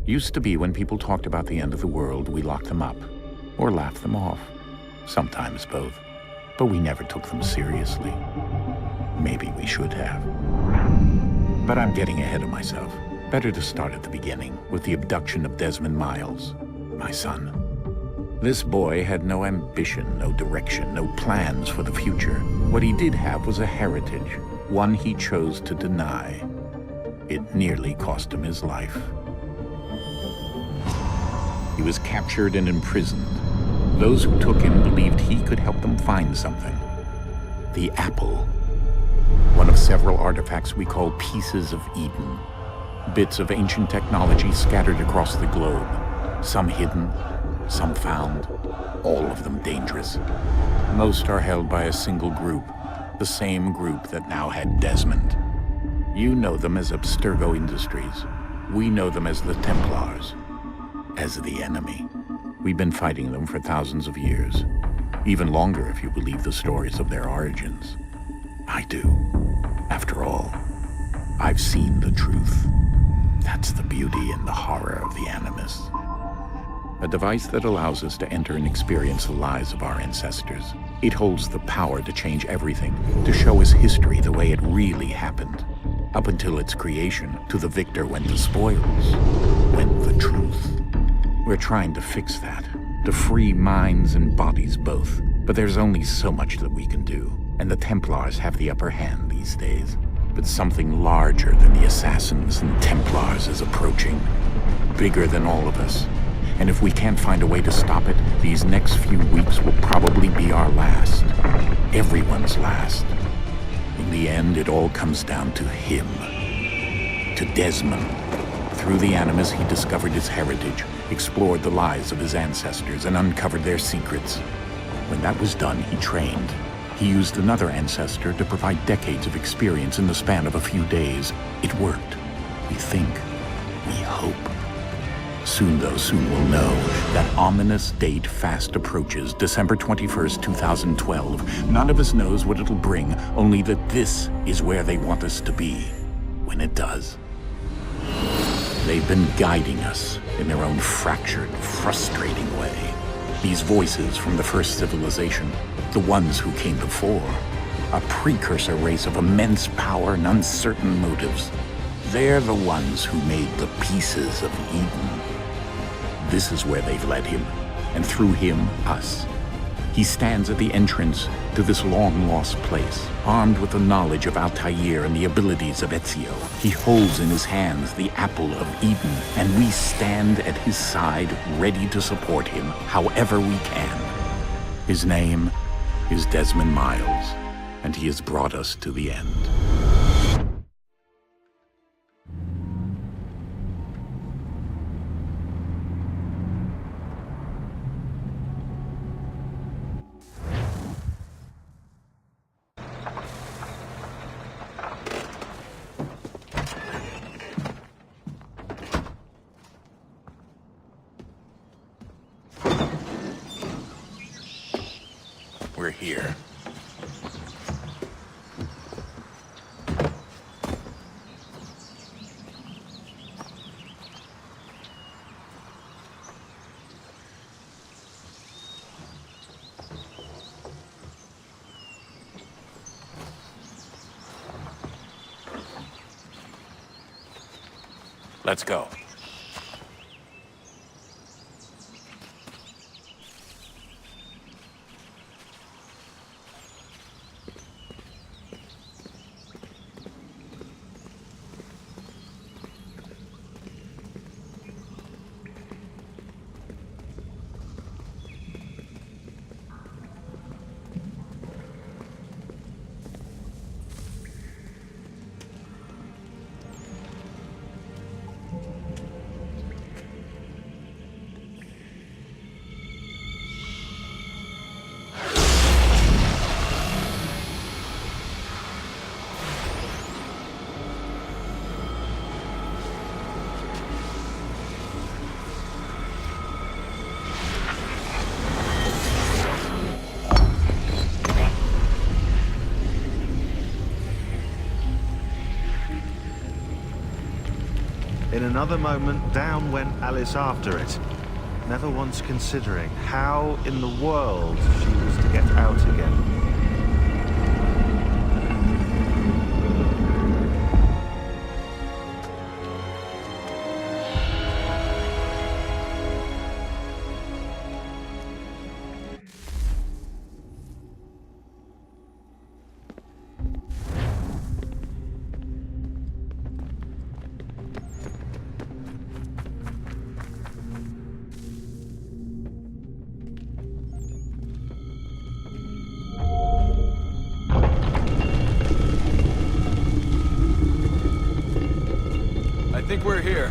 Used to be when people talked about the end of the world, we locked them up. Or laughed them off. Sometimes both. But we never took them seriously. Maybe we should have. But I'm getting ahead of myself. Better to start at the beginning, with the abduction of Desmond Miles, my son. This boy had no ambition, no direction, no plans for the future. What he did have was a heritage, one he chose to deny. It nearly cost him his life. He was captured and imprisoned. Those who took him believed he could help them find something. The apple. One of several artifacts we call pieces of Eden. Bits of ancient technology scattered across the globe. Some hidden, some found, all of them dangerous. Most are held by a single group, the same group that now had Desmond. You know them as Abstergo Industries. We know them as the Templars, as the enemy. We've been fighting them for thousands of years, even longer if you believe the stories of their origins. I do. After all, I've seen the truth. That's the beauty and the horror of the Animus. A device that allows us to enter and experience the lives of our ancestors. It holds the power to change everything, to show us history the way it really happened. Up until its creation, to the victor went the spoils, went the truth. We're trying to fix that, to free minds and bodies both. But there's only so much that we can do, and the Templars have the upper hand these days. But something larger than the Assassins and Templars is approaching, bigger than all of us. And if we can't find a way to stop it, these next few weeks will probably be our last. Everyone's last. In the end, it all comes down to him. To Desmond. Through the Animus, he discovered his heritage, explored the lives of his ancestors, and uncovered their secrets. When that was done, he trained. He used another ancestor to provide decades of experience in the span of a few days. It worked. We think. We hope. Soon, though, soon we'll know. That ominous date fast approaches, December 21st, 2012. None of us knows what it'll bring, only that this is where they want us to be, when it does. They've been guiding us in their own fractured, frustrating way. These voices from the first civilization, the ones who came before, a precursor race of immense power and uncertain motives. They're the ones who made the pieces of Eden. This is where they've led him, and through him, us. He stands at the entrance to this long-lost place, armed with the knowledge of Altair and the abilities of Ezio. He holds in his hands the apple of Eden, and we stand at his side, ready to support him however we can. His name is Desmond Miles, and he has brought us to the end. We're here. Let's go. In another moment, down went Alice after it, never once considering how in the world she was to get out again. I think we're here.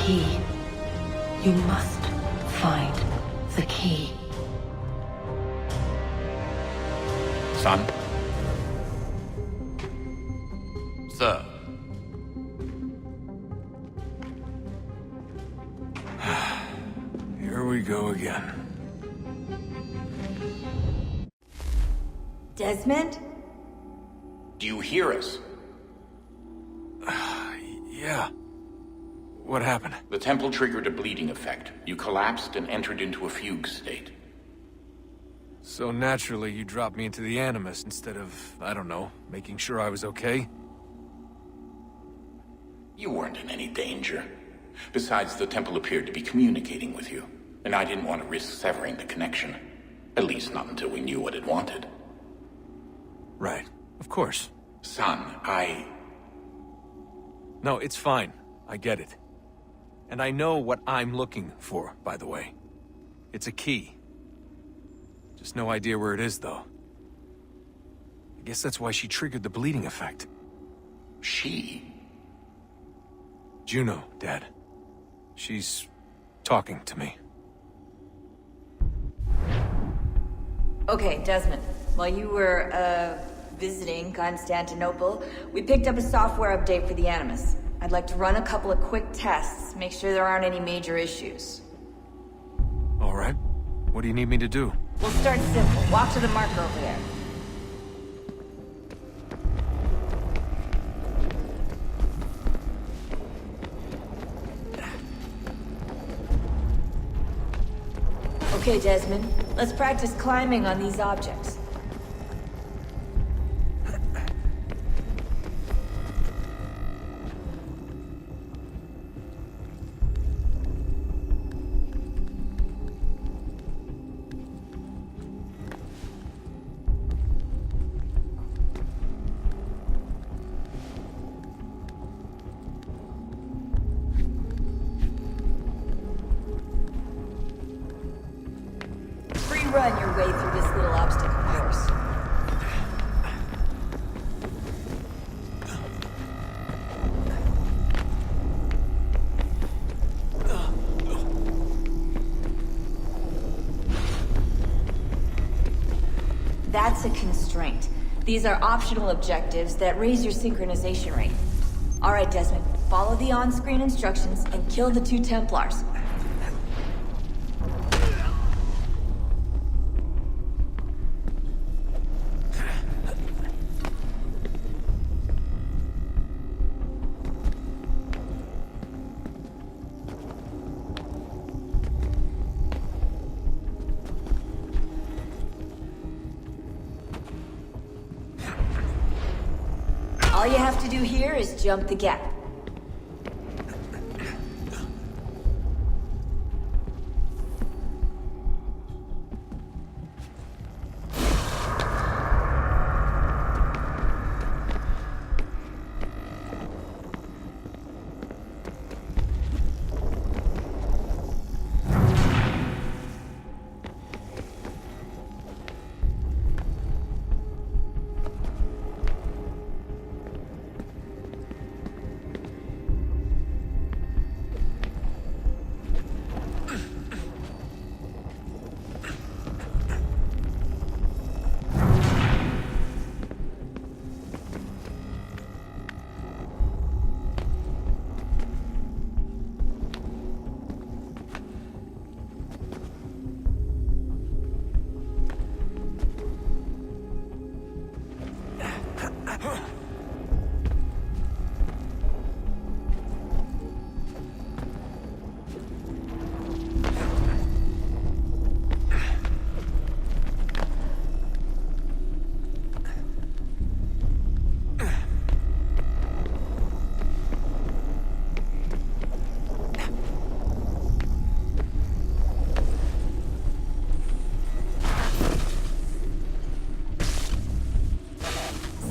Key. You must find the key. Son? Sir. Here we go again. Desmond? Do you hear us? Yeah. What happened? The temple triggered a bleeding effect. You collapsed and entered into a fugue state. So naturally, you dropped me into the Animus instead of, I don't know, making sure I was okay? You weren't in any danger. Besides, the temple appeared to be communicating with you, and I didn't want to risk severing the connection. At least not until we knew what it wanted. Right. Of course. Son, No, it's fine. I get it. And I know what I'm looking for, by the way. It's a key. Just no idea where it is, though. I guess that's why she triggered the bleeding effect. She? Juno, Dad. She's talking to me. Okay, Desmond. While you were, visiting Constantinople, we picked up a software update for the Animus. I'd like to run a couple of quick tests, make sure there aren't any major issues. All right. What do you need me to do? We'll start simple. Walk to the marker over there. Okay, Desmond. Let's practice climbing on these objects. Run your way through this little obstacle course. That's a constraint. These are optional objectives that raise your synchronization rate. Alright, Desmond. Follow the on-screen instructions and kill the 2 Templars. All you have to do here is jump the gap.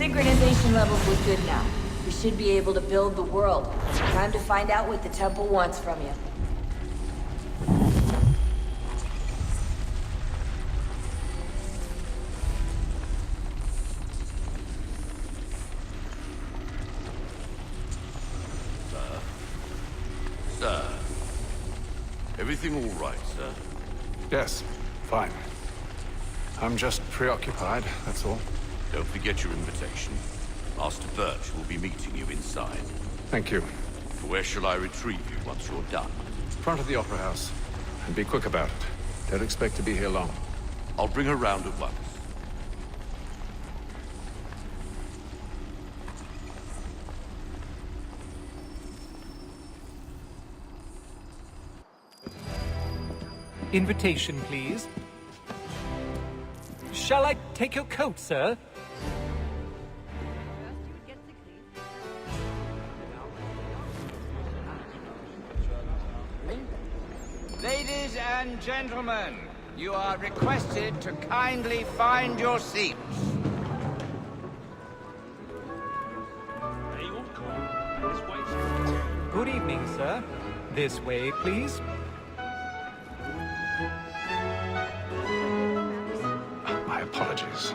Synchronization levels look good now. We should be able to build the world. Time to find out what the temple wants from you. Sir. Everything all right, sir? Yes, fine. I'm just preoccupied, that's all. Don't forget your invitation. Master Birch will be meeting you inside. Thank you. Where shall I retrieve you once you're done? Front of the Opera House. And be quick about it. Don't expect to be here long. I'll bring her round at once. Invitation, please. Shall I take your coat, sir? Ladies and gentlemen, you are requested to kindly find your seats. Good evening, sir. This way, please. My apologies.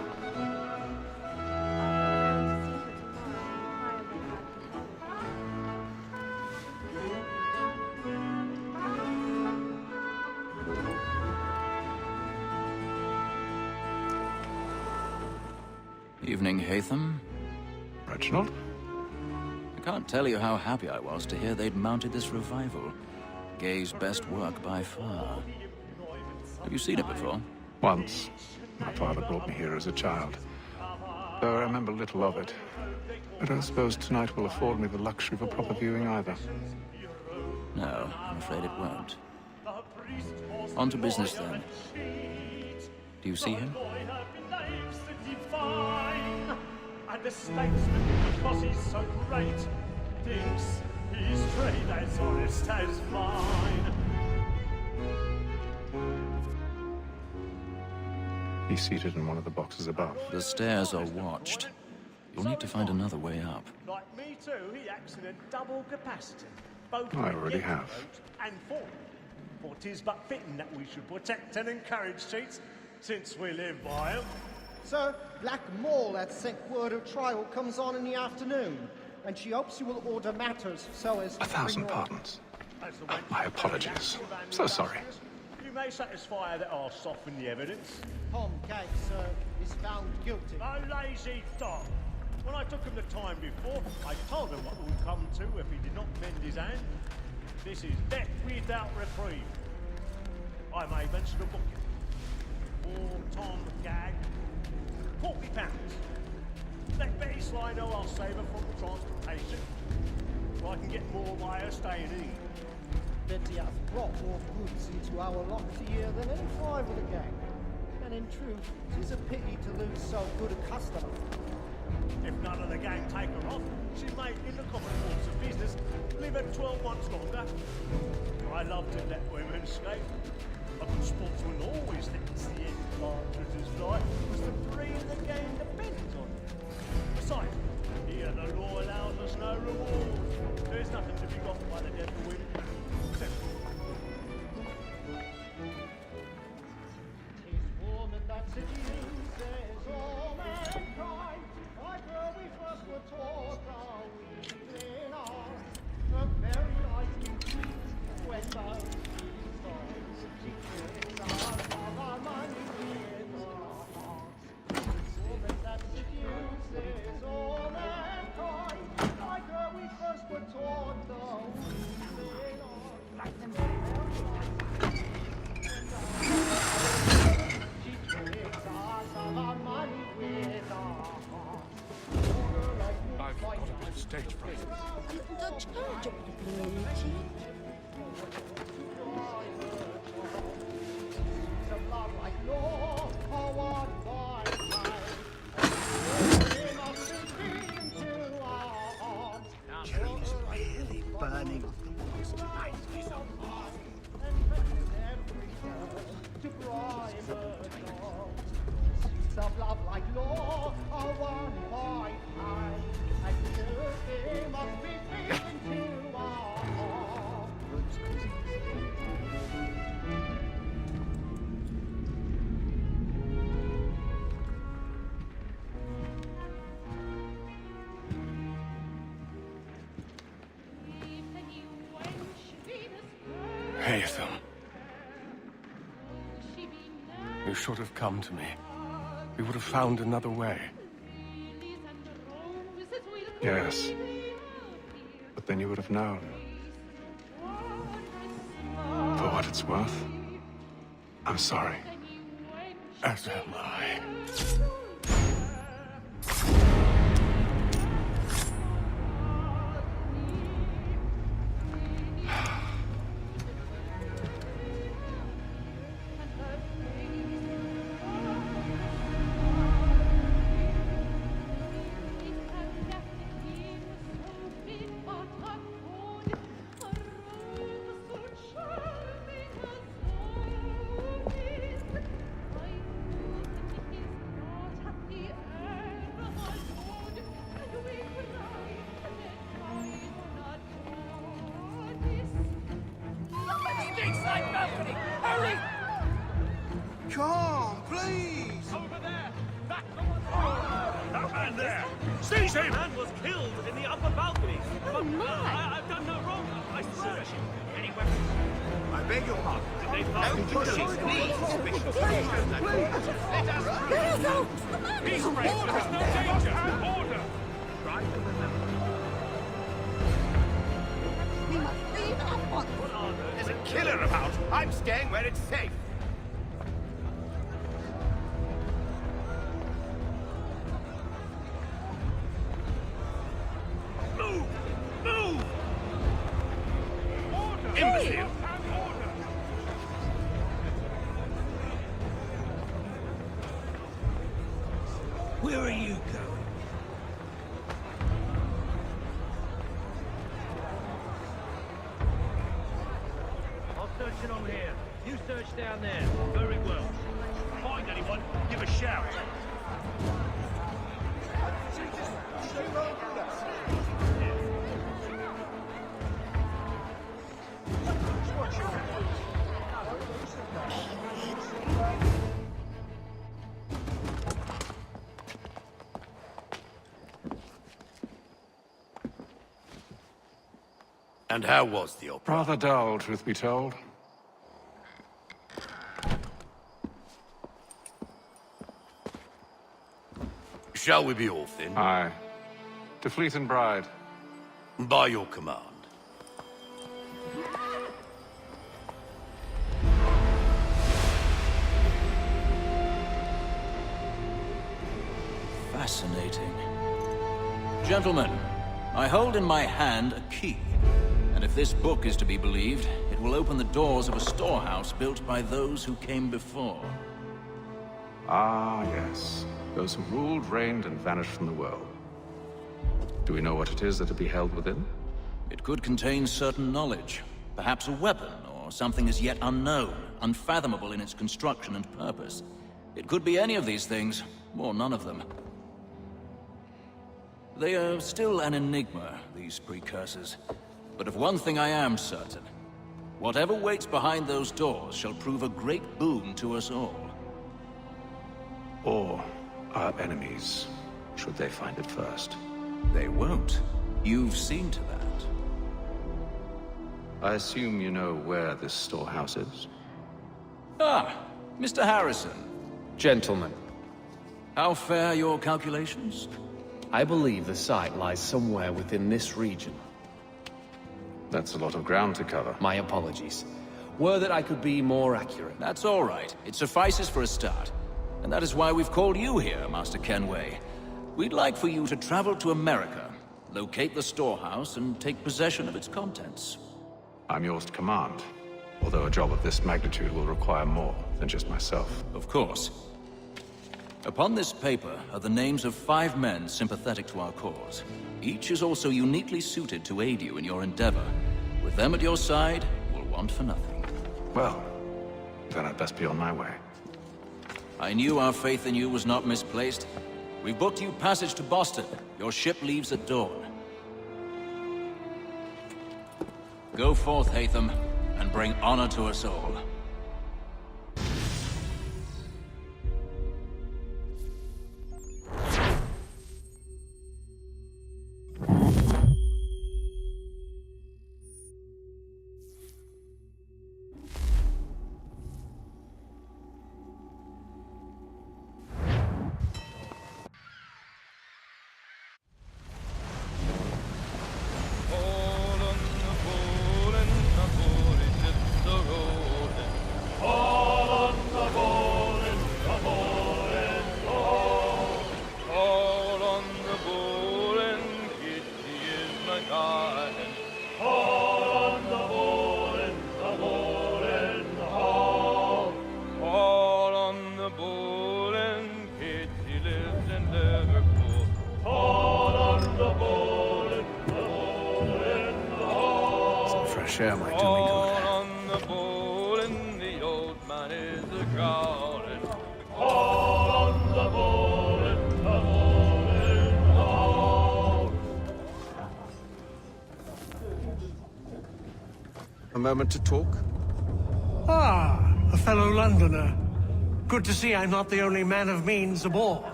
Evening, Hatham. Reginald? I can't tell you how happy I was to hear they'd mounted this revival. Gay's best work by far. Have you seen it before? Once. My father brought me here as a child. Though I remember little of it. I don't suppose tonight will afford me the luxury of a proper viewing either. No, I'm afraid it won't. On to business then. Do you see him? And the statesman, because he's so great, thinks his trade as honest as mine. He's seated in one of the boxes above. The stairs are watched. You'll need to find another way up. Like me too, he acts in a double capacity. Both I already have. and for. For 'tis but fitting that we should protect and encourage cheats, since we live by 'em. Sir, Black Mall had sent word her trial comes on in the afternoon, and she hopes you will order matters so as... 1,000 pardons. My apologies. So sorry. You may satisfy her that I'll soften the evidence. Tom Kate, sir, is found guilty. No lazy dog. When I took him the time before, I told him what would come to if he did not mend his hand. This is death without reprieve. I may venture to book it. Or Tom Gag. £40. Let Betty Sly know I'll save her from the transportation. So I can get more by her staying in. Betty has brought more goods into our locks here than any five of the gang. And in truth, it is a pity to lose so good a customer. If none of the gang take her off, she may, in the common course of business, live at 12 months longer. I love to let women escape. A good sportsman always thinks the end of Partridge's life was the three in the game depends on it. Besides, here the law allows us no reward. There's nothing to be got by the dead of women. Except woman that seduces all mankind, like her we first were taught our weaving art. A very light indeed, when thou songs she tricks us of our money with our hearts. Woman that seduces all mankind, like her we first were taught our weaving art. Like them I've got a bit of stage fright. Jerry's really burning things tonight. To bribe a dog. Seeds of love like law are one by eye. And they must be feeding to our hearts. Haytham. You should have come to me. We would have found another way. Yes. But then you would have known. For what it's worth, I'm sorry. As am I. Come, please! over there! That man there! Seize him! Man was killed in the upper balcony. Oh my! I've done no wrong. I swear. Any weapons? I beg your pardon. Did they find Don't push it, please! Let us Peace, friends. There is no danger. Order. try to remember. We must leave at once. There's a killer about. I'm staying where it's safe. Move! Move! Order! Imbecile! Where are you going? I'll search it on here. You search down there. Very well. Find anyone, give a shout. And how was the opera? Rather dull, truth be told. Shall we be off then? Aye. To Fleet and Bride. By your command. Fascinating. Gentlemen, I hold in my hand a key. And if this book is to be believed, it will open the doors of a storehouse built by those who came before. Ah, yes. Those who ruled, reigned, and vanished from the world. Do we know what it is that will be held within? It could contain certain knowledge. Perhaps a weapon, or something as yet unknown, unfathomable in its construction and purpose. It could be any of these things, or none of them. They are still an enigma, these precursors. But of one thing I am certain. Whatever waits behind those doors shall prove a great boon to us all. Or our enemies, should they find it first. They won't. You've seen to that. I assume you know where this storehouse is? Ah, Mr. Harrison. Gentlemen, How fare your calculations? I believe the site lies somewhere within this region. That's a lot of ground to cover. My apologies. Were that I could be more accurate. That's all right. It suffices for a start. And that is why we've called you here, Master Kenway. We'd like for you to travel to America, locate the storehouse, and take possession of its contents. I'm yours to command. Although a job of this magnitude will require more than just myself. Of course. Upon this paper are the names of 5 men sympathetic to our cause. Each is also uniquely suited to aid you in your endeavor. With them at your side, you will want for nothing. Well, then I'd best be on my way. I knew our faith in you was not misplaced. We've booked you passage to Boston. Your ship leaves at dawn. Go forth, Hatham, and bring honor to us all. Share my doing good. On the bowl and the old man is a growling. On the bowl and the bowl and all. A moment to talk? Ah, a fellow Londoner. Good to see I'm not the only man of means aboard.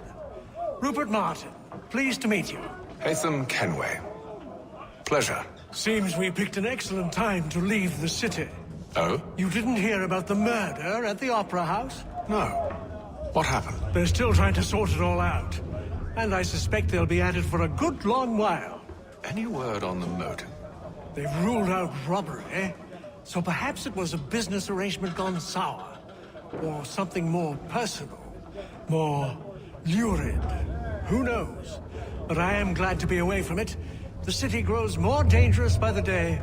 Rupert Martin, pleased to meet you. Hatham Kenway. Pleasure. Seems we picked an excellent time to leave the city. Oh? You didn't hear about the murder at the Opera House? No. What happened? They're still trying to sort it all out. And I suspect they'll be at it for a good long while. Any word on the motive? They've ruled out robbery, so perhaps it was a business arrangement gone sour. Or something more personal, more lurid. Who knows? But I am glad to be away from it. The city grows more dangerous by the day.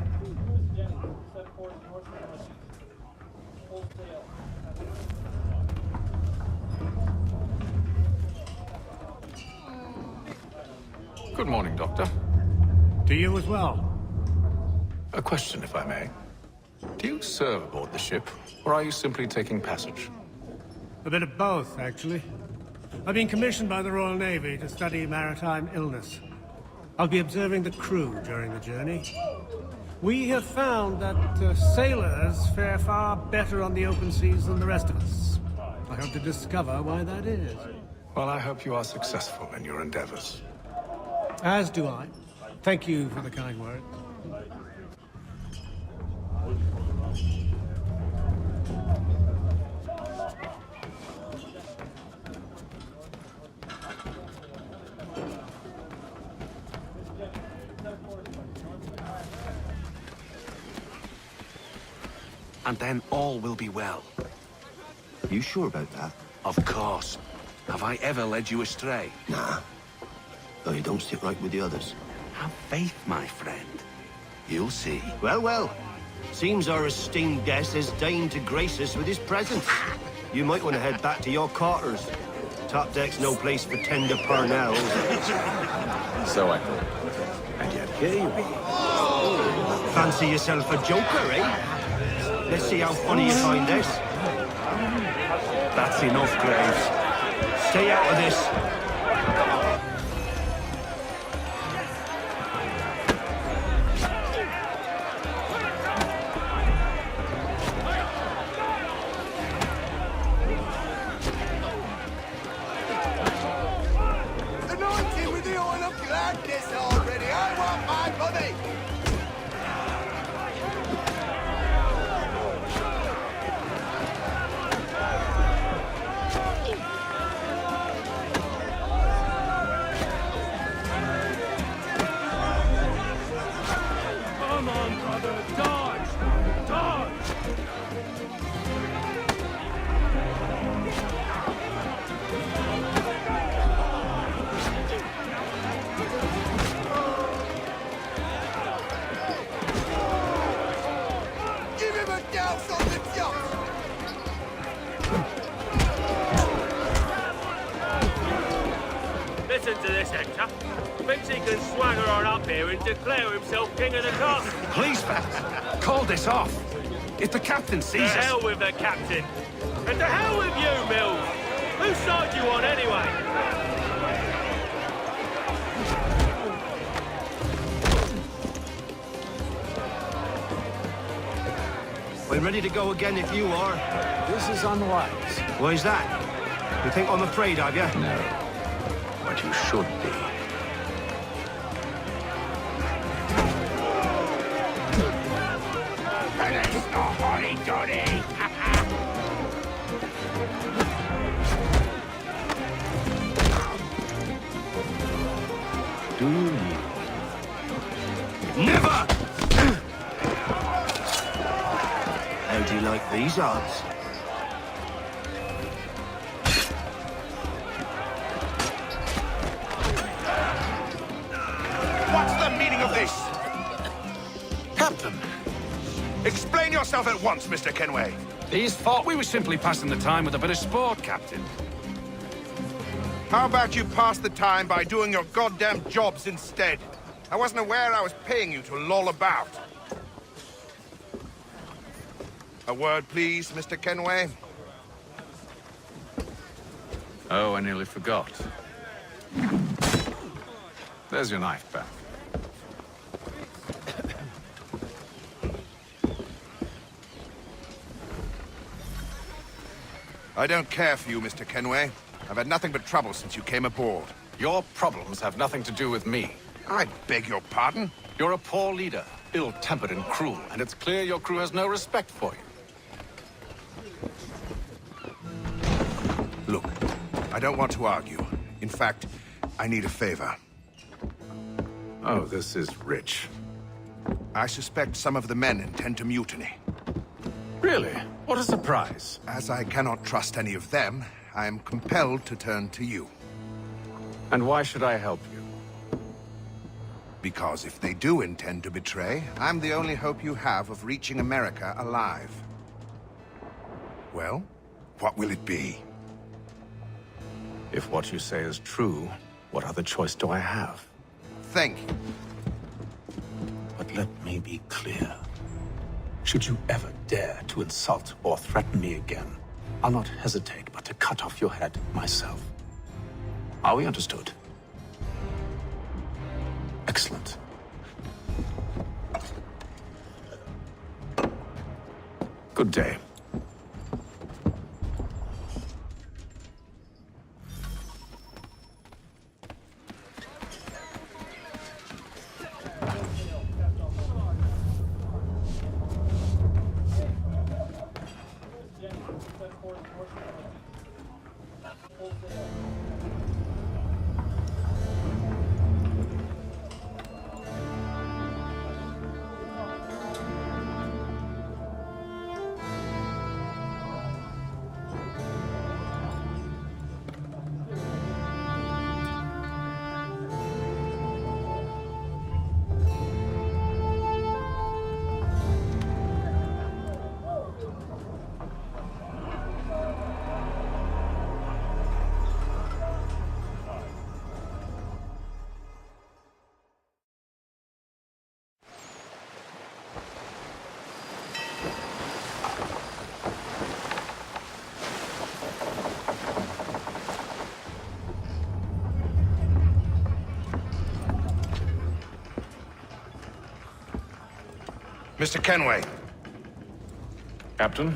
Good morning, Doctor. To you as well. A question, if I may. Do you serve aboard the ship, or are you simply taking passage? A bit of both, actually. I've been commissioned by the Royal Navy to study maritime illness. I'll be observing the crew during the journey. We have found that sailors fare far better on the open seas than the rest of us. I hope to discover why that is. Well, I hope you are successful in your endeavors. As do I. Thank you for the kind words. And then all will be well. You sure about that? Of course. Have I ever led you astray? Nah. Though you don't sit right with the others. Have faith, my friend. You'll see. Well, well. Seems our esteemed guest has deigned to grace us with his presence. You might want to head back to your quarters. Top deck's no place for tender parnells. So I thought. And yet here you be. Fancy yourself a joker, eh? Let's see how funny you find this. That's enough, Graves. Stay out of this. Anointed with the oil of gladness already. I want my money. Come on, brother, dodge! Dodge! Give him a douse on the jump. Listen to this, Hector. Thinks he can swagger on up here and declare himself king of the castle. Please, fellas, call this off. If the captain To sees us... hell with the captain. And to hell with you, Mills. Whose side you on, anyway? We're ready to go again if you are. This is unwise. Why's that? You think I'm afraid of you? No. But you should be. Do you need? Never! How do you like these odds? What's the meaning of this? Captain, Explain yourself at once, Mr. Kenway. these thought we were simply passing the time with a bit of sport, Captain. How about you pass the time by doing your goddamn jobs instead? I wasn't aware I was paying you to loll about. A word, please, Mr. Kenway. Oh, I nearly forgot. There's your knife back. I don't care for you, Mr. Kenway. I've had nothing but trouble since you came aboard. Your problems have nothing to do with me. I beg your pardon? You're a poor leader, ill-tempered and cruel, and it's clear your crew has no respect for you. Look, I don't want to argue. In fact, I need a favor. Oh, this is rich. I suspect some of the men intend to mutiny. Really? What a surprise. As I cannot trust any of them, I am compelled to turn to you. And why should I help you? Because if they do intend to betray, I'm the only hope you have of reaching America alive. Well, what will it be? If what you say is true, what other choice do I have? Thank you. But let me be clear. Should you ever dare to insult or threaten me again, I'll not hesitate but to cut off your head myself. Are we understood? Excellent. Good day. Mr. Kenway. Captain?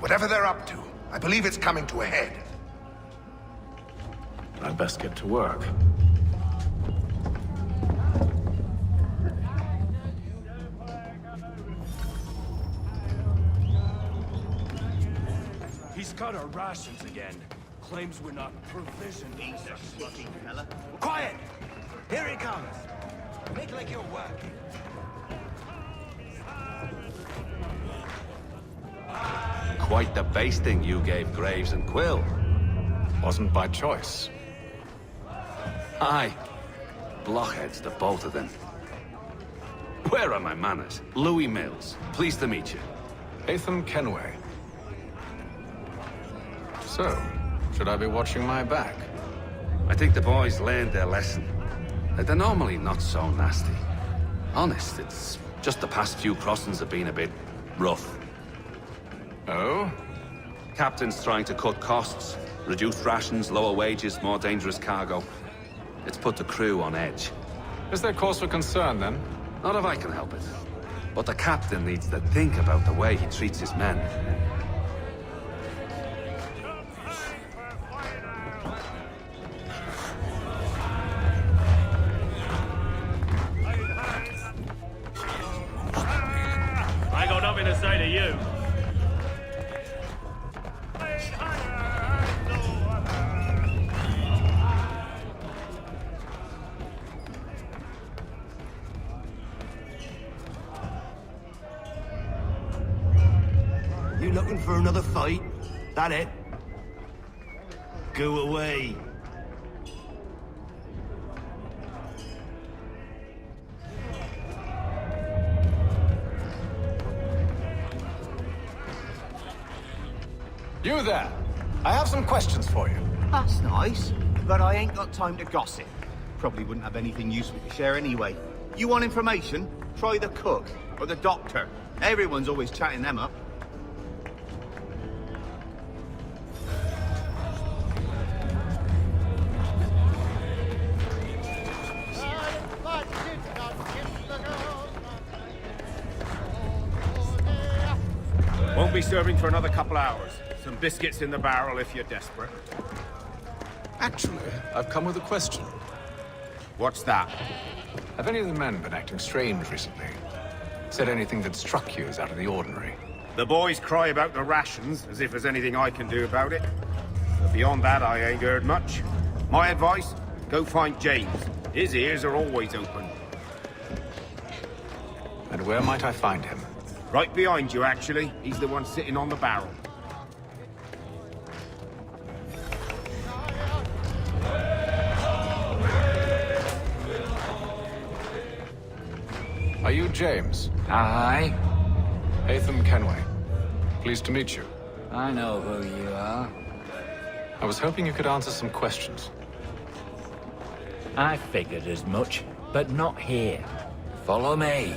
Whatever they're up to, I believe it's coming to a head. I'd best get to work. He's cut our rations again. Claims we're not provisioned. He's a slugging fella. Quiet! Here he comes. Make like you're working. Quite the basting you gave Graves and Quill. Wasn't by choice. Aye. Blockheads, the both of them. Where are my manners? Louis Mills. Pleased to meet you. Connor Kenway. So, should I be watching my back? I think the boys learned their lesson. They're normally not so nasty. Honest, it's just the past few crossings have been a bit rough. Oh? Captain's trying to cut costs. Reduced rations, lower wages, more dangerous cargo. It's put the crew on edge. Is there cause for concern, then? Not if I can help it. But the captain needs to think about the way he treats his men. I got nothing to say to you. You looking for another fight? That it? Go away. You there! I have some questions for you. That's nice, but I ain't got time to gossip. Probably wouldn't have anything useful to share anyway. You want information? Try the cook or the doctor. Everyone's always chatting them up. Won't be serving for another couple hours. Some biscuits in the barrel if you're desperate. Actually, I've come with a question. What's that? Have any of the men been acting strange recently? Said anything that struck you as out of the ordinary? The boys cry about the rations, as if there's anything I can do about it. But beyond that, I ain't heard much. My advice? Go find James. His ears are always open. And where might I find him? Right behind you, actually. He's the one sitting on the barrel. Are you James? Aye. Connor Kenway. Pleased to meet you. I know who you are. I was hoping you could answer some questions. I figured as much, but not here. Follow me.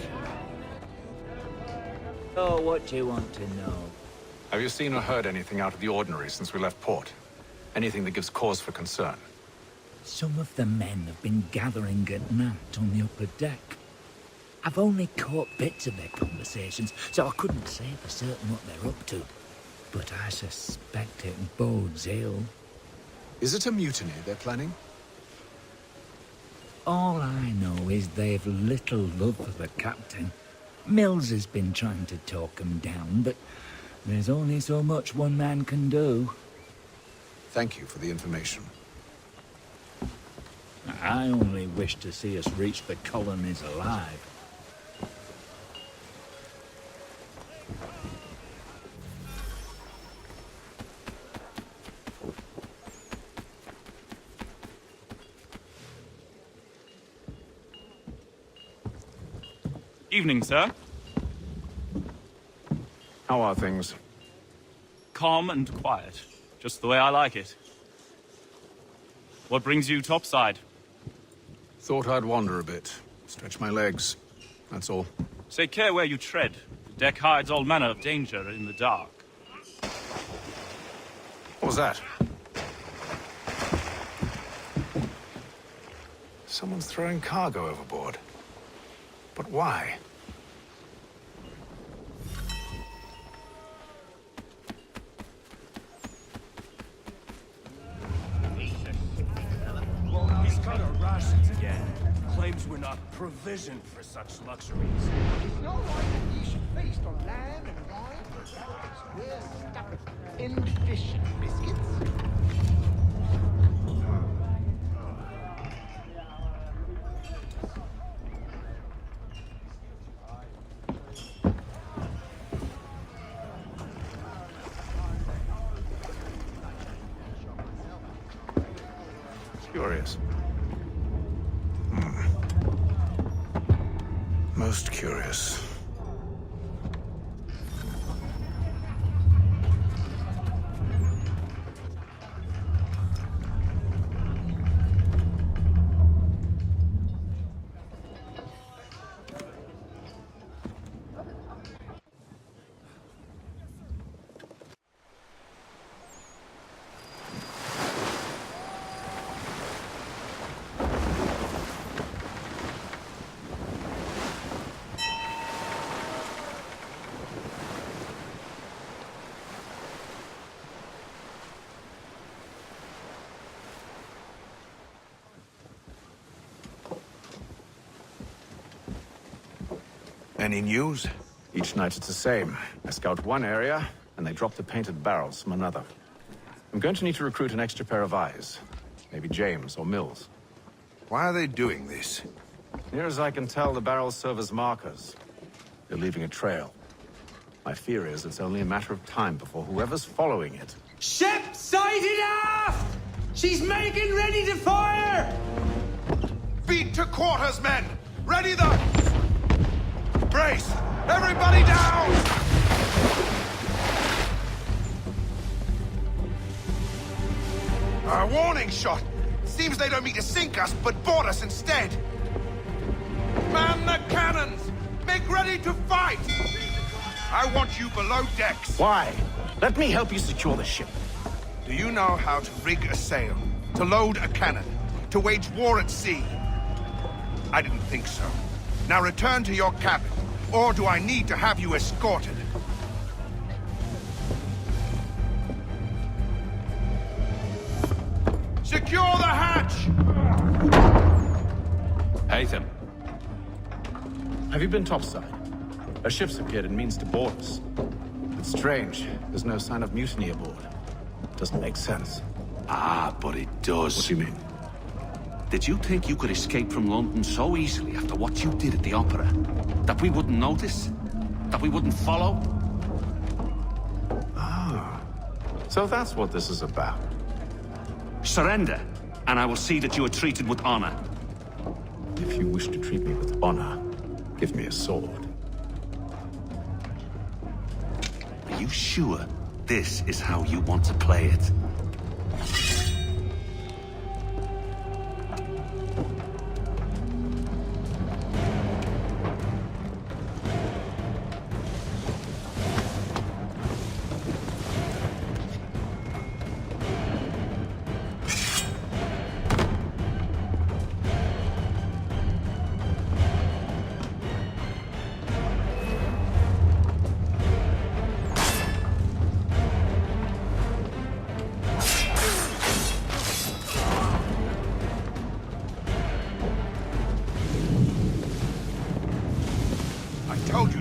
So, what do you want to know? Have you seen or heard anything out of the ordinary since we left port? Anything that gives cause for concern? Some of the men have been gathering at night on the upper deck. I've only caught bits of their conversations, so I couldn't say for certain what they're up to. But I suspect it bodes ill. Is it a mutiny they're planning? All I know is they've little love for the captain. Mills has been trying to talk him down, but there's only so much one man can do. Thank you for the information. I only wish to see us reach the colonies alive. Evening, sir. How are things? Calm and quiet. Just the way I like it. What brings you topside? Thought I'd wander a bit. Stretch my legs. That's all. Take care where you tread. The deck hides all manner of danger in the dark. What was that? Someone's throwing cargo overboard. But why? He's got our rations again. Claims we're not provisioned for such luxuries. It's not like that you should feast on lamb and wine. We're stuck in fish and biscuits. Curious. Most curious. Any news? Each night it's the same. I scout one area, and they drop the painted barrels from another. I'm going to need to recruit an extra pair of eyes. Maybe James or Mills. Why are they doing this? Near as I can tell, the barrels serve as markers. They're leaving a trail. My fear is it's only a matter of time before whoever's following it... Ship sighted aft! She's making ready to fire! Beat to quarters, men! Ready the... Brace! Everybody down! A warning shot! Seems they don't mean to sink us, but board us instead! Man the cannons! Make ready to fight! I want you below decks. Why? Let me help you secure the ship. Do you know how to rig a sail? To load a cannon? To wage war at sea? I didn't think so. Now return to your cabin, or do I need to have you escorted? Secure the hatch! Haytham. Have you been topside? A ship's appeared and means to board us. It's strange. There's no sign of mutiny aboard. Doesn't make sense. Ah, but it does. What do you mean? Did you think you could escape from London so easily after what you did at the opera? That we wouldn't notice? That we wouldn't follow? Ah. So that's what this is about. Surrender, and I will see that you are treated with honor. If you wish to treat me with honor, give me a sword. Are you sure this is how you want to play it?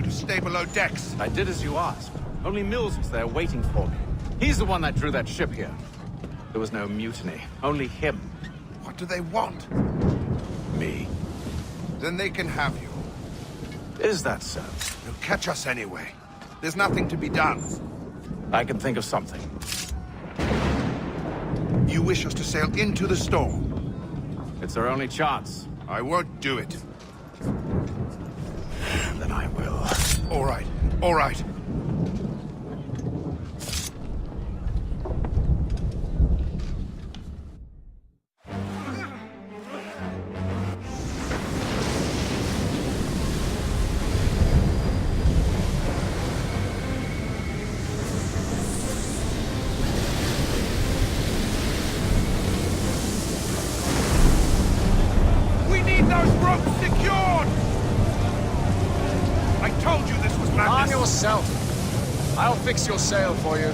Stay below decks. I did as you asked. Only Mills was there waiting for me. He's the one that drew that ship here. There was no mutiny. Only him. What do they want? Me. Then they can have you. Is that so? They'll catch us anyway. There's nothing to be done. I can think of something. You wish us to sail into the storm? It's our only chance. I won't do it. Then I will. All right. All right. need those ropes secured! I told you this was madness! Calm yourself. I'll fix your sail for you.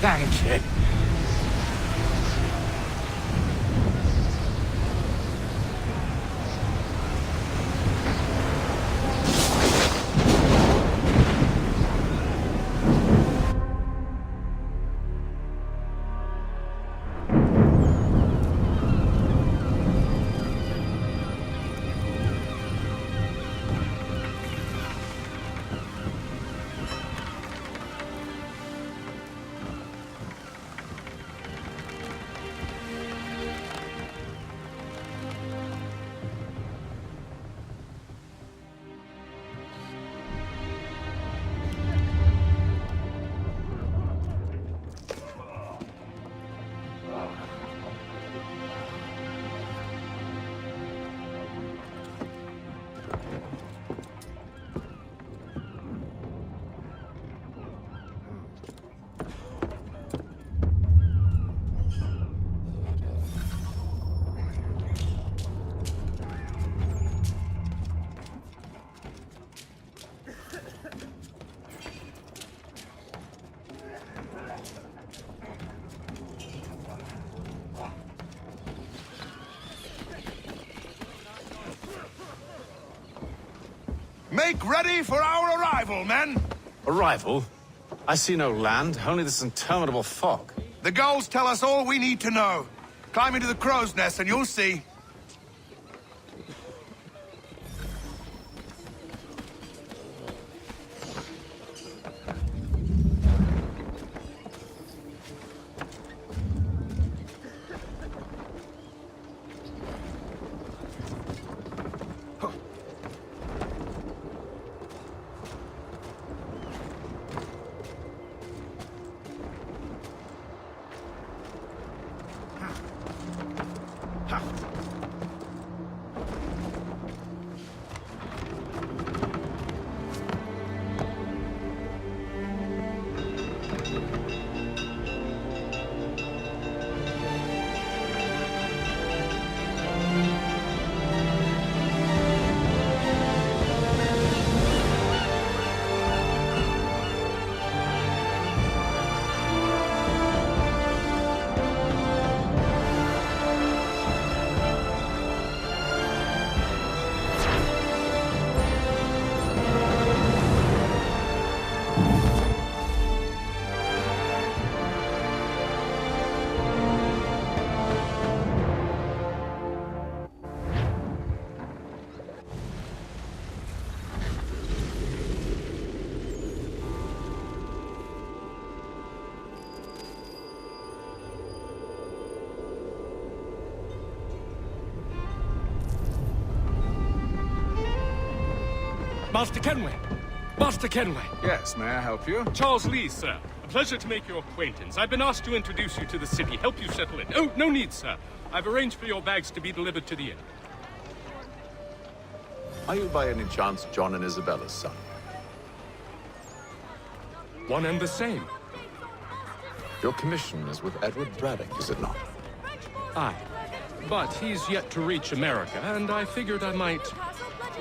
Thank you. Make ready for our arrival, men! Arrival? I see no land, only this interminable fog. The gulls tell us all we need to know. Climb into the crow's nest and you'll see. Master Kenway! Master Kenway! Yes, may I help you? Charles Lee, sir. A pleasure to make your acquaintance. I've been asked to introduce you to the city, help you settle in. Oh, no need, sir. I've arranged for your bags to be delivered to the inn. Are you by any chance John and Isabella's son? One and the same. Your commission is with Edward Braddock, is it not? Aye. But he's yet to reach America, and I figured I might...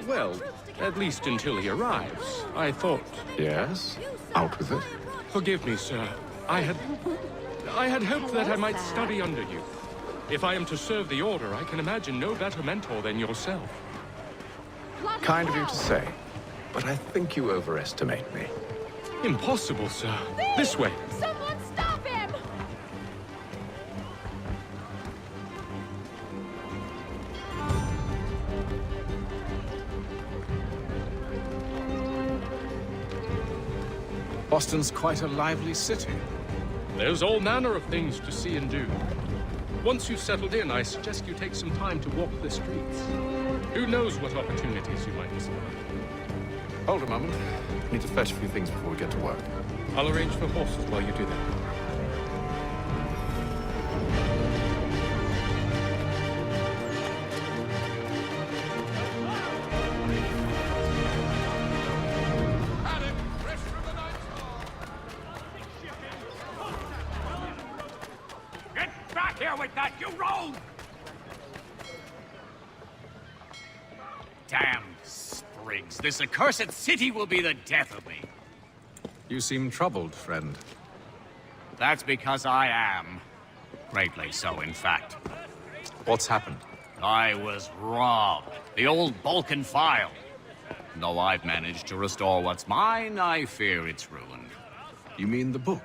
Well, at least until he arrives, I thought. Yes? Out with it. Forgive me, sir. I had hoped that I might study under you. If I am to serve the Order, I can imagine no better mentor than yourself. Kind of you to say, but I think you overestimate me. Impossible, sir. This way. Someone stop him! Boston's quite a lively city. There's all manner of things to see and do. Once you've settled in, I suggest you take some time to walk the streets. Who knows what opportunities you might discover. Hold a moment. I need to fetch a few things before we get to work. I'll arrange for horses while you do that. Get back here with that, you rogue! Damn sprigs. This accursed city will be the death of me. You seem troubled, friend. That's because I am. Greatly so, in fact. What's happened? I was robbed. The old Balkan file. Though I've managed to restore what's mine, I fear it's ruined. You mean the book?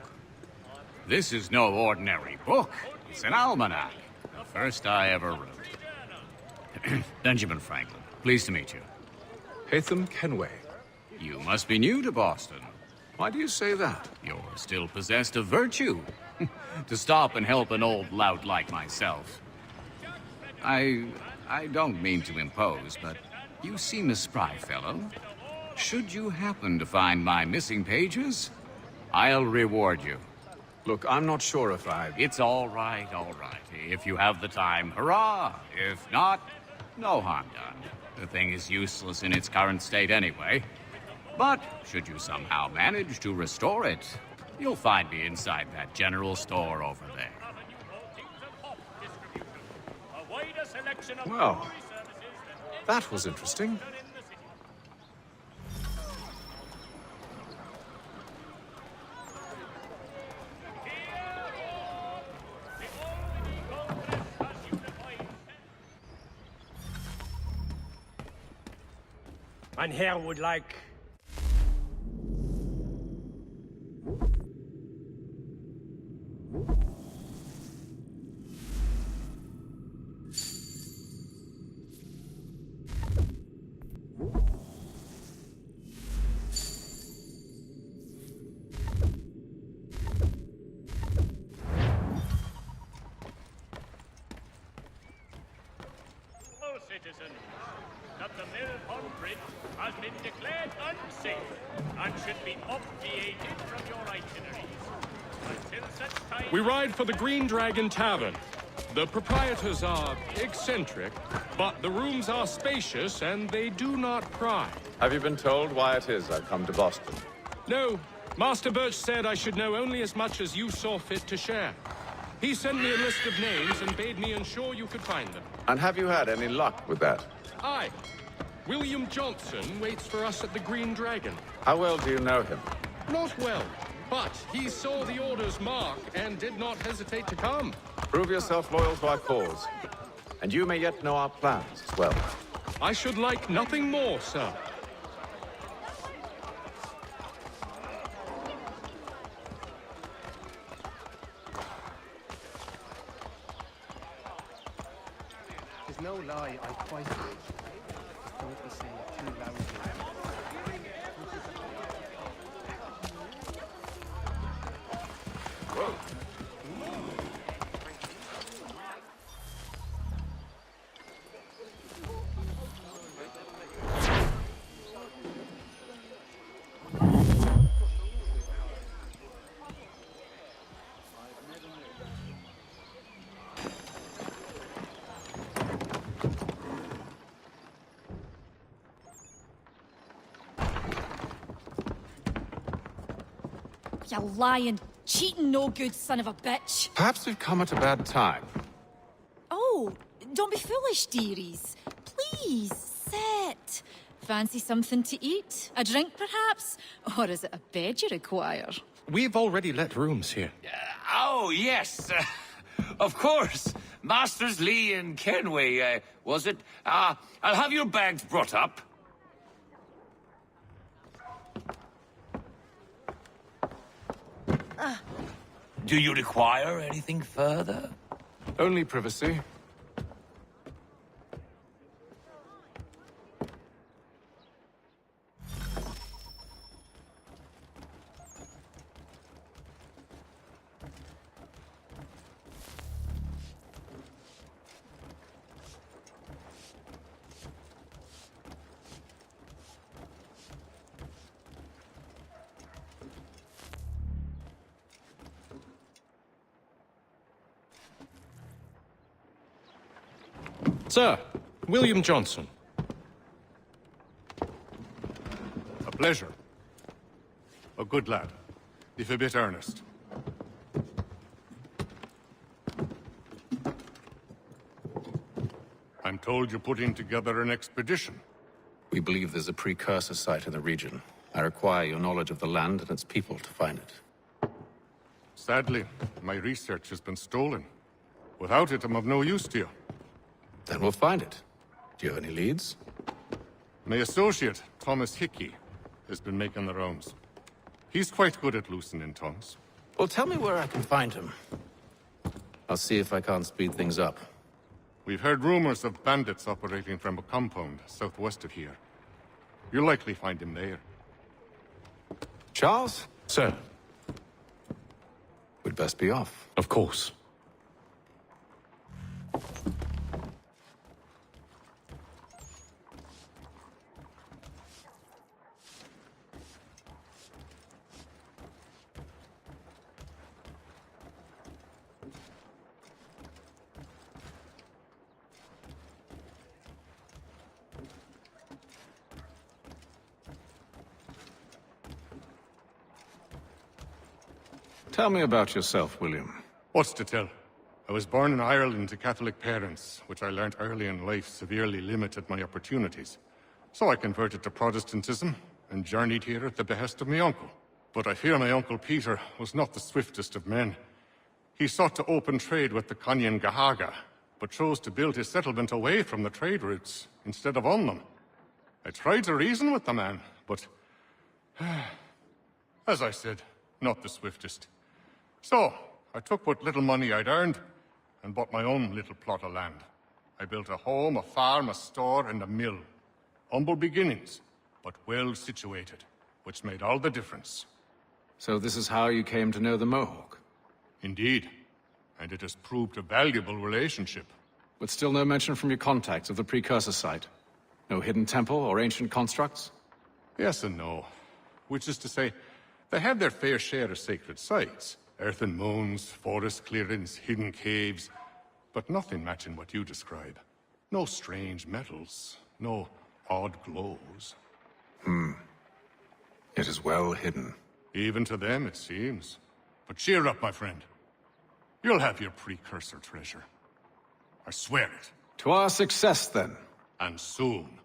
This is no ordinary book. It's an almanac. The first I ever wrote. Benjamin Franklin. Pleased to meet you. Haytham Kenway. You must be new to Boston. Why do you say that? You're still possessed of virtue. To stop and help an old lout like myself. I don't mean to impose, but you seem a spry fellow. Should you happen to find my missing pages, I'll reward you. Look, I'm not sure if I... It's all right, all right. If you have the time, hurrah! If not, no harm done. The thing is useless in its current state anyway. But should you somehow manage to restore it, you'll find me inside that general store over there. Well, that was interesting. Mein Herr would like... Citizens, that the mill pond bridge has been declared unsafe and should be obviated from your itineraries. Until such time... We ride for the Green Dragon Tavern. The proprietors are eccentric, but the rooms are spacious and they do not pry. Have you been told why it is I've come to Boston? No. Master Birch said I should know only as much as you saw fit to share. He sent me a list of names and bade me ensure you could find them. And have you had any luck with that? Aye. William Johnson waits for us at the Green Dragon. How well do you know him? Not well, but he saw the Order's mark and did not hesitate to come. Prove yourself loyal to our cause. And you may yet know our plans as well. I should like nothing more, sir. There's no lie, I quite agree. Don't be saying it too loudly. You lying, cheating, no good son of a bitch. Perhaps we've come at a bad time. Oh, don't be foolish, dearies. Please, sit. Fancy something to eat? A drink, perhaps? Or is it a bed you require? We've already let rooms here. Oh, yes. Of course. Masters Lee and Kenway, was it? I'll have your bags brought up. Do you require anything further? Only privacy. Sir, William Johnson. A pleasure. A good lad, if a bit earnest. I'm told you're putting together an expedition. We believe there's a precursor site in the region. I require your knowledge of the land and its people to find it. Sadly, my research has been stolen. Without it, I'm of no use to you. Then we'll find it. Do you have any leads? My associate, Thomas Hickey, has been making the rounds. He's quite good at loosening tongues. Well, tell me where I can find him. I'll see if I can't speed things up. We've heard rumors of bandits operating from a compound southwest of here. You'll likely find him there. Charles? Sir. We'd best be off. Of course. Tell me about yourself, William. What's to tell? I was born in Ireland to Catholic parents, which I learned early in life severely limited my opportunities. So I converted to Protestantism and journeyed here at the behest of my uncle. But I fear my uncle Peter was not the swiftest of men. He sought to open trade with the Colonies, but chose to build his settlement away from the trade routes instead of on them. I tried to reason with the man, but as I said, not the swiftest. So, I took what little money I'd earned and bought my own little plot of land. I built a home, a farm, a store, and a mill. Humble beginnings, but well situated, which made all the difference. So this is how you came to know the Mohawk? Indeed, and it has proved a valuable relationship. But still no mention from your contacts of the precursor site? No hidden temple or ancient constructs? Yes and no. Which is to say, they had their fair share of sacred sites. Earthen mounds, forest clearings, hidden caves. But nothing matching what you describe. No strange metals, no odd glows. It is well hidden. Even to them, it seems. But cheer up, my friend. You'll have your precursor treasure. I swear it. To our success, then. And soon.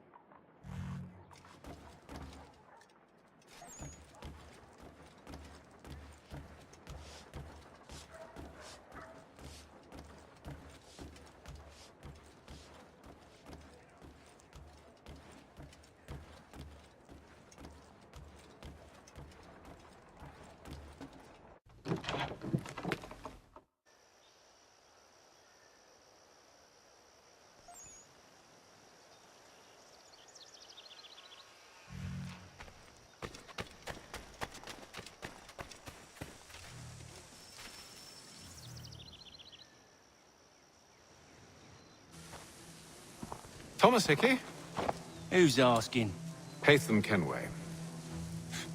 Thomas Hickey? Who's asking? Haytham Kenway.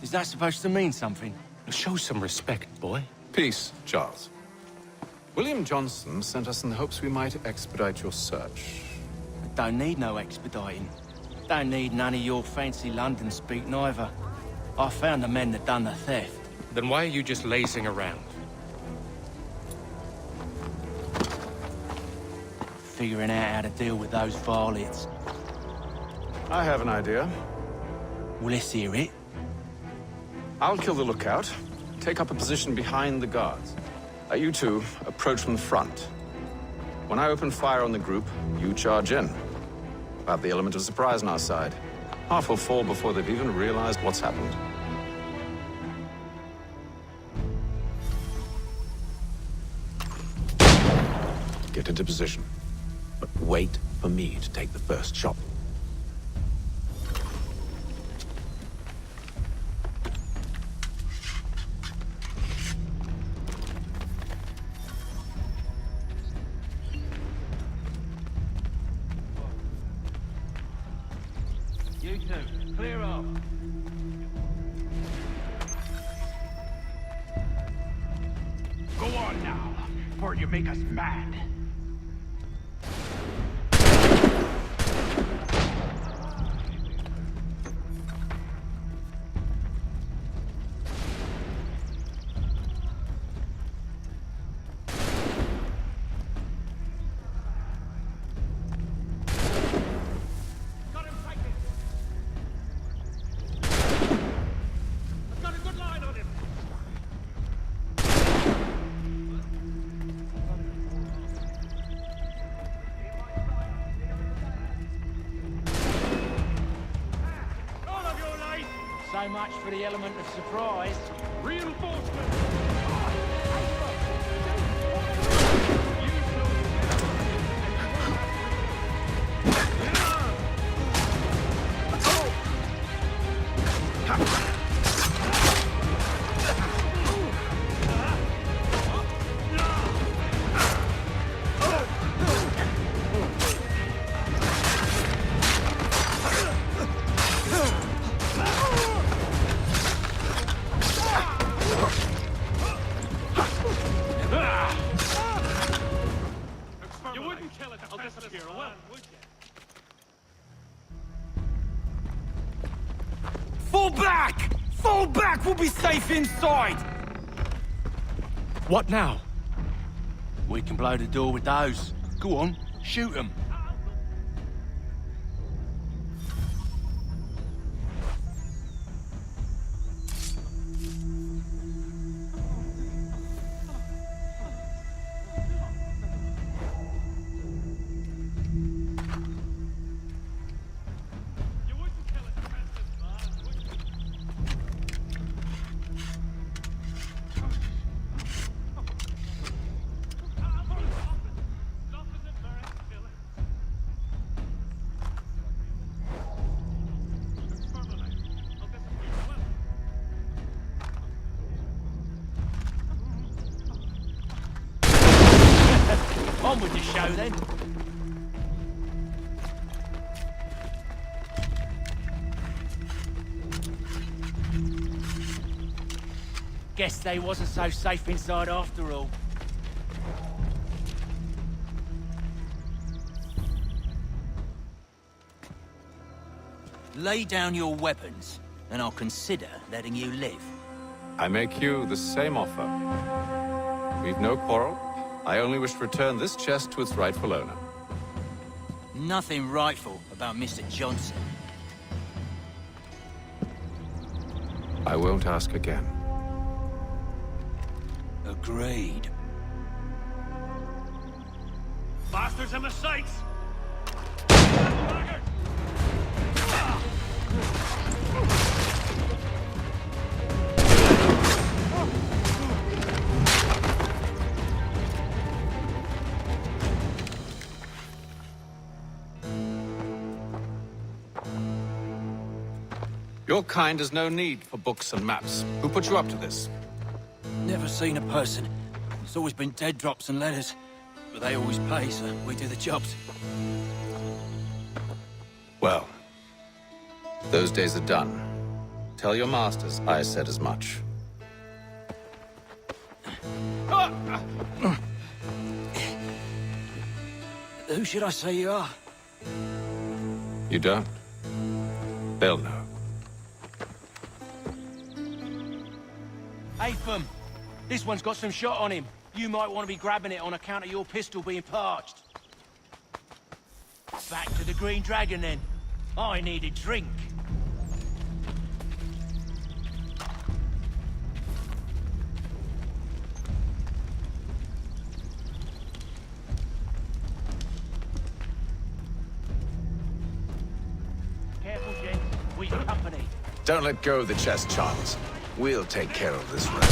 Is that supposed to mean something? Show some respect, boy. Peace, Charles. William Johnson sent us in the hopes we might expedite your search. Don't need no expediting. Don't need none of your fancy London speak neither. I found the men that done the theft. Then why are you just lazing around? Figuring out how to deal with those varlets. I have an idea. Well, let's hear it. I'll kill the lookout, take up a position behind the guards. You two approach from the front. When I open fire on the group, you charge in. We'll have the element of surprise on our side. Half will fall before they've even realized what's happened. Get into position. But wait for me to take the first shot. You two, clear off. Go on now, before you make us mad. So much for the element of surprise. Reinforcement! Fall back! Fall back! We'll be safe inside! What now? We can blow the door with those. Go on, shoot them. On with the show, then. Guess they wasn't so safe inside after all. Lay down your weapons, and I'll consider letting you live. I make you the same offer. We've no quarrel. I only wish to return this chest to its rightful owner. Nothing rightful about Mr. Johnson. I won't ask again. Agreed. Bastards and mistakes! Your kind has no need for books and maps. Who put you up to this? Never seen a person. It's always been dead drops and letters. But they always pay, so we do the jobs. Well, those days are done. Tell your masters I said as much. Who should I say you are? You don't? They'll know. Apham, this one's got some shot on him. You might want to be grabbing it on account of your pistol being parched. Back to the Green Dragon, then. I need a drink. Careful, Jen. We've company. Don't let go of the chest, Charles. We'll take care of this round.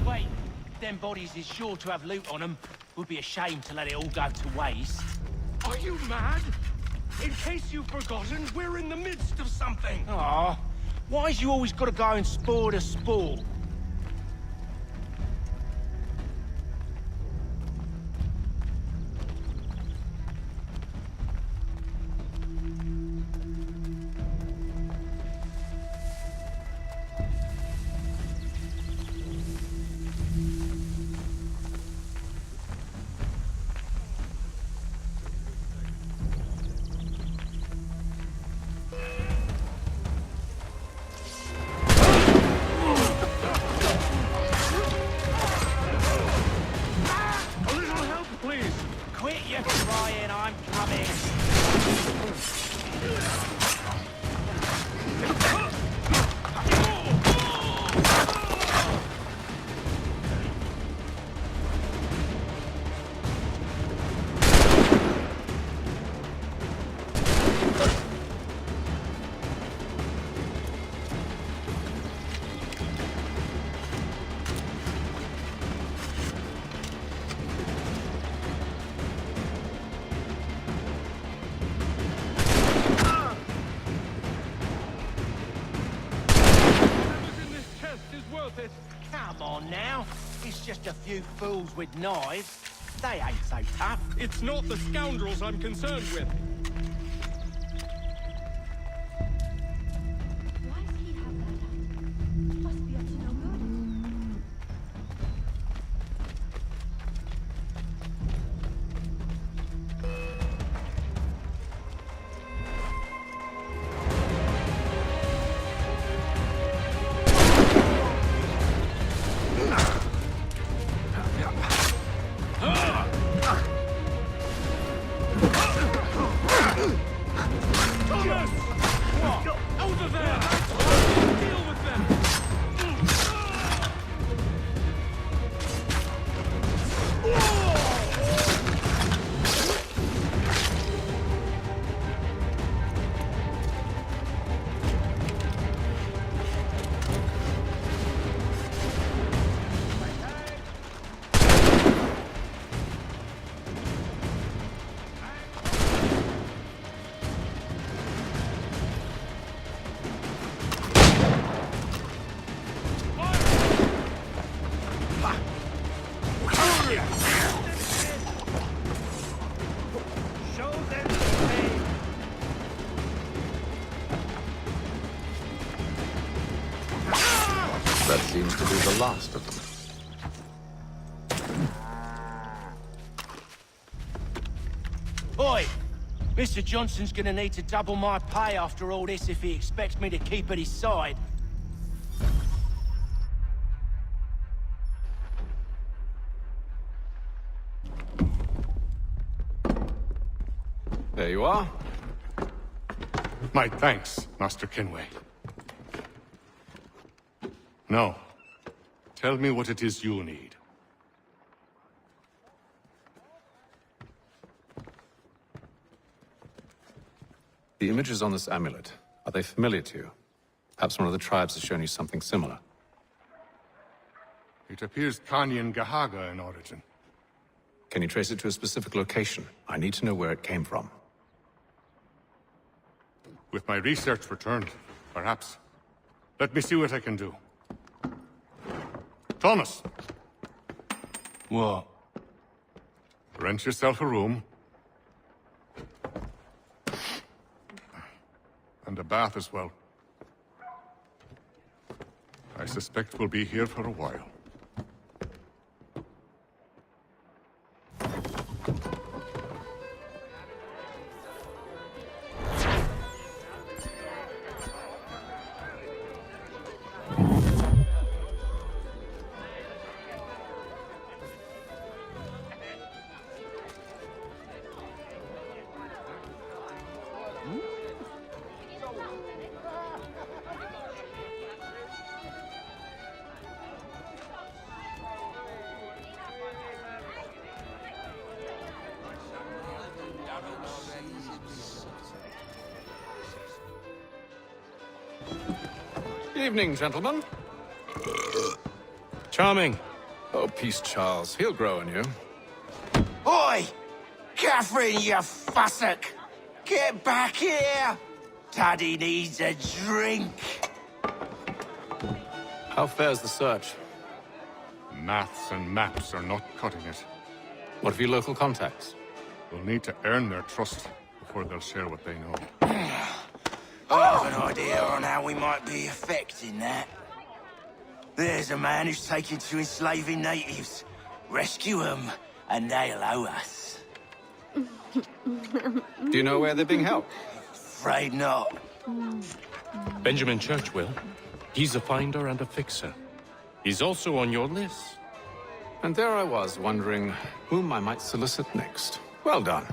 Wait, them bodies is sure to have loot on them. Would be a shame to let it all go to waste. Are you mad? In case you've forgotten, we're in the midst of something. Aw, why's you always gotta go and spoil the sport? Come on now. It's just a few fools with knives. They ain't so tough. It's not the scoundrels I'm concerned with. That seems to be the last of them. Oi! Mr. Johnson's gonna need to double my pay after all this if he expects me to keep at his side. There you are. My thanks, Master Kenway. Now, tell me what it is you need. The images on this amulet, are they familiar to you? Perhaps one of the tribes has shown you something similar. It appears Kanyan-Gahaga in origin. Can you trace it to a specific location? I need to know where it came from. With my research returned, perhaps. Let me see what I can do. Thomas! What? Rent yourself a room. And a bath as well. I suspect we'll be here for a while. Evening, gentlemen. Charming. Oh, peace, Charles. He'll grow on you. Oi! Catherine, you fussock! Get back here! Daddy needs a drink. How fares the search? Maths and maps are not cutting it. What of your local contacts? We'll need to earn their trust before they'll share what they know. I have an idea on how we might be affecting that. There's a man who's taken to enslaving natives. Rescue them, and they'll owe us. Do you know where they're being held? Afraid not. Benjamin Churchwill. He's a finder and a fixer. He's also on your list. And there I was, wondering whom I might solicit next. Well done.